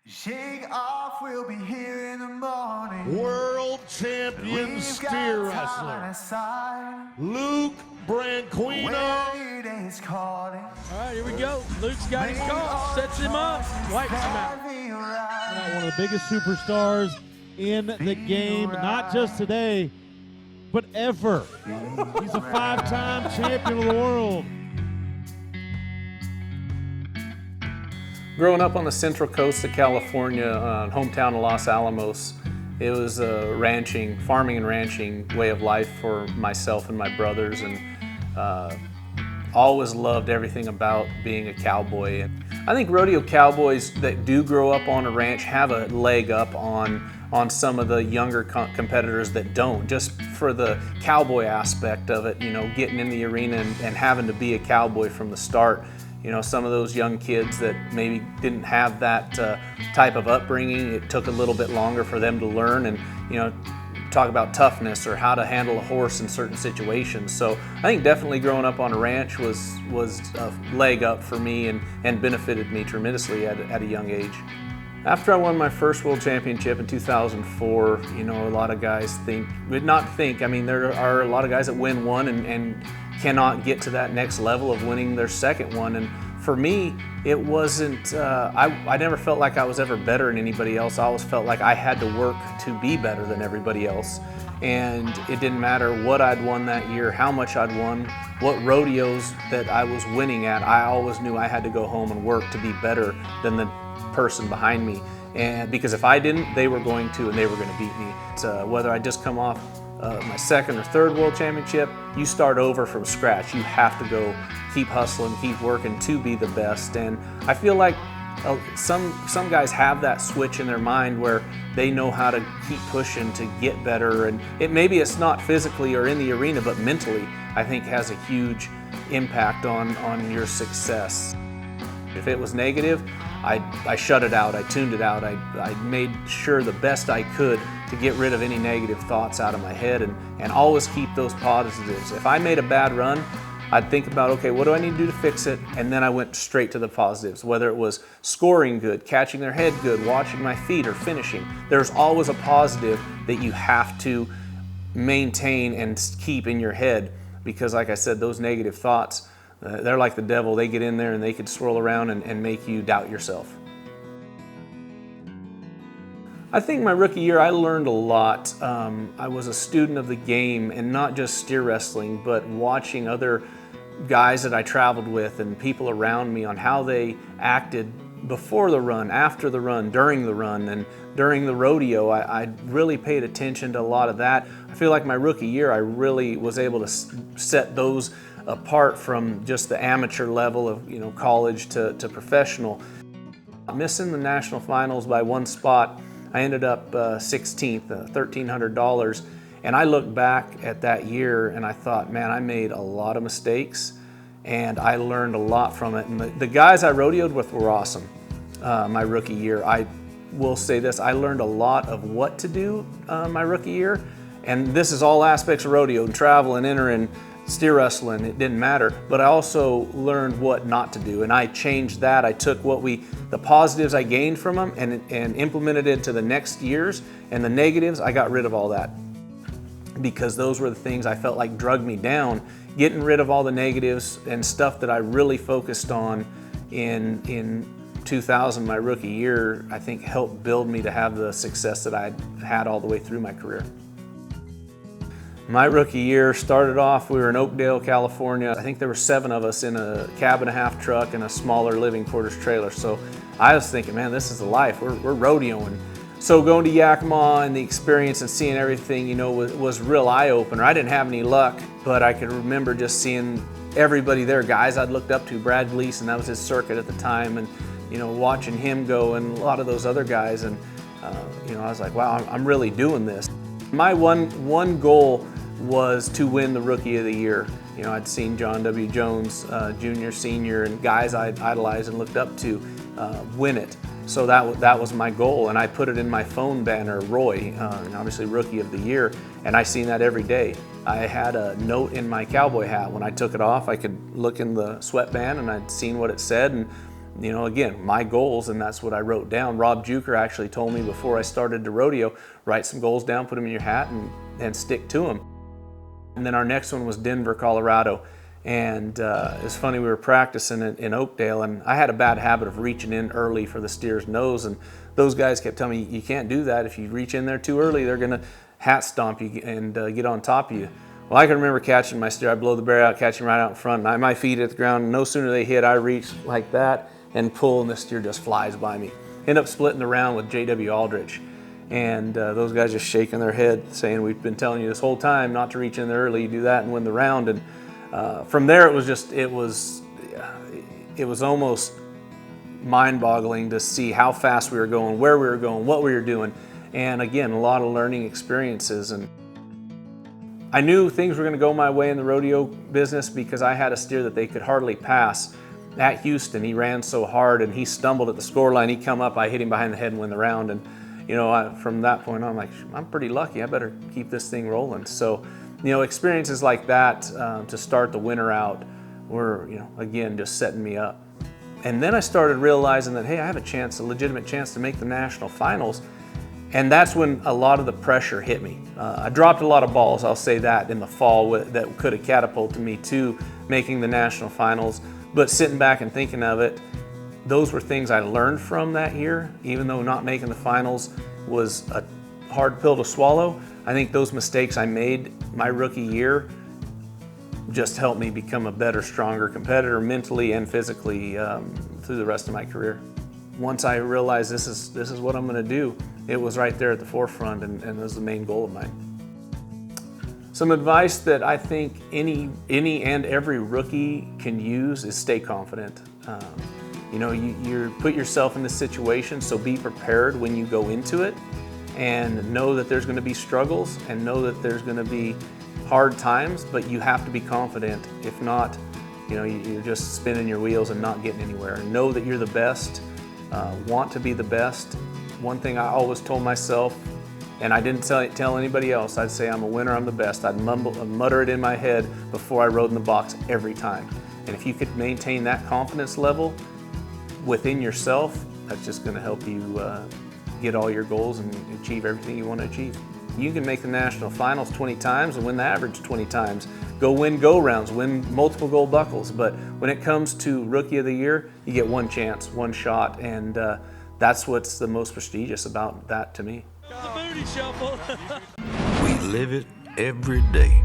Shake off, we'll be here in the morning. World champion steer wrestler, Luke Branquinho. All right, here we go. Luke's got his call, sets him up, wipes him out. One of the biggest superstars in the game, not just today, but ever. He's a 5-time champion of the world. Growing up on the central coast of California, hometown of Los Alamos, it was a farming and ranching way of life for myself and my brothers, and always loved everything about being a cowboy. And I think rodeo cowboys that do grow up on a ranch have a leg up on some of the younger competitors that don't, just for the cowboy aspect of it, you know, getting in the arena and having to be a cowboy from the start. You know, some of those young kids that maybe didn't have that type of upbringing, it took a little bit longer for them to learn and, you know, talk about toughness or how to handle a horse in certain situations. So I think definitely growing up on a ranch was a leg up for me and benefited me tremendously at a young age. After I won my first world championship in 2004, you know, a lot of guys there are a lot of guys that win one and cannot get to that next level of winning their second one. And for me, it wasn't, I never felt like I was ever better than anybody else. I always felt like I had to work to be better than everybody else. And it didn't matter what I'd won that year, how much I'd won, what rodeos that I was winning at, I always knew I had to go home and work to be better than the person behind me. And because if I didn't, they were going to, and they were going to beat me. Whether I just come off my second or third world championship, you start over from scratch. You have to go keep hustling, keep working to be the best. And I feel like some guys have that switch in their mind where they know how to keep pushing to get better. And maybe it's not physically or in the arena, but mentally, I think has a huge impact on your success. If it was negative, I shut it out, I tuned it out, I made sure the best I could to get rid of any negative thoughts out of my head and always keep those positives. If I made a bad run, I'd think about, okay, what do I need to do to fix it? And then I went straight to the positives, whether it was scoring good, catching their head good, watching my feet, or finishing. There's always a positive that you have to maintain and keep in your head, because like I said, those negative thoughts, they're like the devil. They get in there and they could swirl around and make you doubt yourself. I think my rookie year I learned a lot. I was a student of the game, and not just steer wrestling, but watching other guys that I traveled with and people around me on how they acted before the run, after the run, during the run, and during the rodeo. I really paid attention to a lot of that. I feel like my rookie year I really was able to set those apart from just the amateur level of, you know, college to professional. Missing the national finals by one spot, I ended up 16th, $1,300, and I look back at that year and I thought, man, I made a lot of mistakes and I learned a lot from it. And the guys I rodeoed with were awesome. My rookie year, I will say this, I learned a lot of what to do my rookie year, and this is all aspects of rodeo, and travel and entering, steer wrestling, it didn't matter, but I also learned what not to do, and I changed that. I took the positives I gained from them and implemented it to the next years, and the negatives, I got rid of all that, because those were the things I felt like drug me down. Getting rid of all the negatives and stuff that I really focused on in 2000, my rookie year, I think helped build me to have the success that I had all the way through my career. My rookie year started off, we were in Oakdale, California. I think there were 7 of us in a cab and a half truck and a smaller living quarters trailer. So I was thinking, man, this is the life, we're rodeoing. So going to Yakima and the experience and seeing everything, you know, was real eye-opener. I didn't have any luck, but I could remember just seeing everybody there, guys I'd looked up to, Brad Gleason, that was his circuit at the time, and, you know, watching him go and a lot of those other guys, and, you know, I was like, wow, I'm really doing this. My one goal was to win the Rookie of the Year. You know, I'd seen John W. Jones, junior, senior, and guys I'd idolized and looked up to win it. So that was my goal, and I put it in my phone banner, Roy, and obviously Rookie of the Year, and I seen that every day. I had a note in my cowboy hat. When I took it off, I could look in the sweatband and I'd seen what it said, and you know, again, my goals, and that's what I wrote down. Rob Juker actually told me before I started the rodeo, write some goals down, put them in your hat, and stick to them. And then our next one was Denver, Colorado. And it's funny, we were practicing in Oakdale, and I had a bad habit of reaching in early for the steer's nose, and those guys kept telling me, you can't do that. If you reach in there too early, they're gonna hat stomp you and get on top of you. Well, I can remember catching my steer. I blow the bear out, catch him right out in front, and my feet at the ground, and no sooner they hit, I reach like that and pull, and the steer just flies by me. End up splitting the round with J.W. Aldrich. And those guys just shaking their head, saying, we've been telling you this whole time not to reach in there early, you do that and win the round. And from there, it was almost mind-boggling to see how fast we were going, where we were going, what we were doing. And again, a lot of learning experiences. And I knew things were going to go my way in the rodeo business because I had a steer that they could hardly pass at Houston. He ran so hard and he stumbled at the scoreline. He come up, I hit him behind the head and win the round. And you know, from that point on, I'm like, I'm pretty lucky. I better keep this thing rolling. So, you know, experiences like that to start the winter out were, you know, again, just setting me up. And then I started realizing that, hey, I have a chance, a legitimate chance to make the national finals. And that's when a lot of the pressure hit me. I dropped a lot of balls, I'll say that, in the fall that could have catapulted me to making the national finals. But sitting back and thinking of it, those were things I learned from that year. Even though not making the finals was a hard pill to swallow, I think those mistakes I made my rookie year just helped me become a better, stronger competitor mentally and physically through the rest of my career. Once I realized this is what I'm going to do, it was right there at the forefront, and it was the main goal of mine. Some advice that I think any and every rookie can use is stay confident. You know, you put yourself in this situation, so be prepared when you go into it, and know that there's going to be struggles and know that there's going to be hard times, but you have to be confident. If not, you know, you're just spinning your wheels and not getting anywhere. Know that you're the best, want to be the best. One thing I always told myself, and I didn't tell anybody else, I'd say I'm a winner, I'm the best. I'd mutter it in my head before I rode in the box every time. And if you could maintain that confidence level within yourself, that's just going to help you get all your goals and achieve everything you want to achieve. You can make the national finals 20 times and win the average 20 times. Go win go-rounds, win multiple gold buckles, but when it comes to Rookie of the Year, you get one chance, one shot, and that's what's the most prestigious about that to me. The booty shuffle. We live it every day.